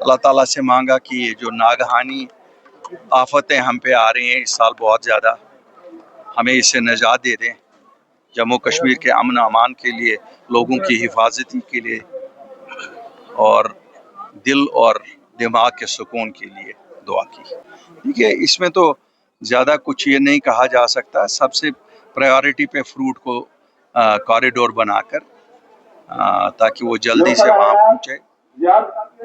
اللہ تعالیٰ سے مانگا کہ یہ جو ناگہانی آفتیں ہم پہ آ رہی ہیں اس سال بہت زیادہ، ہمیں اس سے نجات دے دیں، جموں کشمیر کے امن و امان کے لیے، لوگوں کی حفاظتی کے لیے اور دل اور دماغ کے سکون کے لیے دعا کی۔ دیکھیے اس میں تو زیادہ کچھ یہ نہیں کہا جا سکتا، سب سے پریورٹی پہ فروٹ کو کوریڈور بنا کر تاکہ وہ جلدی سے وہاں پہنچے۔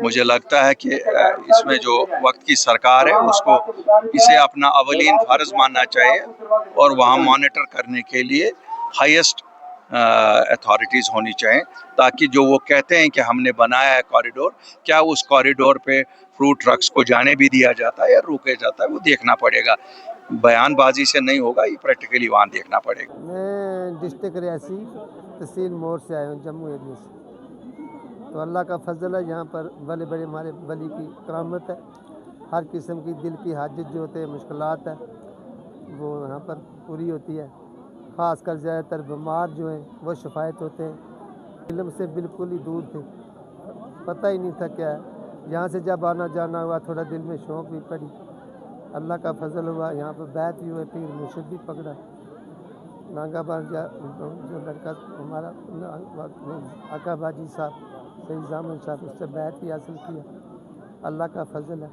مجھے لگتا ہے کہ اس میں جو وقت کی سرکار ہے اس کو اسے اپنا اولین فرض ماننا چاہیے اور وہاں مانیٹر کرنے کے لیے ہائیسٹ اتھارٹیز ہونی چاہیے، تاکہ جو وہ کہتے ہیں کہ ہم نے بنایا ہے کوریڈور، کیا اس کوریڈور پہ فروٹ ٹرکس کو جانے بھی دیا جاتا ہے یا روکے جاتا ہے، وہ دیکھنا پڑے گا۔ بیان بازی سے نہیں ہوگا، یہ پریکٹیکلی وہاں دیکھنا پڑے گا۔ میں ڈسٹرکٹ ریاسی تحصیل مور سے آیا ہوں، جموں ایریا سے۔ تو اللہ کا فضل ہے، یہاں پر بڑے بڑے ہمارے ولی کی کرامت ہے، ہر قسم کی دل کی حاجت جو ہوتے ہیں، مشکلات ہے وہ یہاں پر پوری ہوتی ہے، خاص کر زیادہ تر بیمار جو ہیں وہ شفایت ہوتے ہیں۔ علم سے بالکل ہی دور تھے، پتہ ہی نہیں تھا کیا ہے، یہاں سے جب آنا جانا ہوا تھوڑا دل میں شوق بھی پڑی، اللہ کا فضل ہوا، یہاں پر بیعت بھی ہوئے، پیر مرشد بھی پکڑا، نانگا بار جو لڑکا ہمارا آقا باجی صاحب، سید زامن صاحب، اس سے بیعت بھی حاصل کیا، اللہ کا فضل ہے۔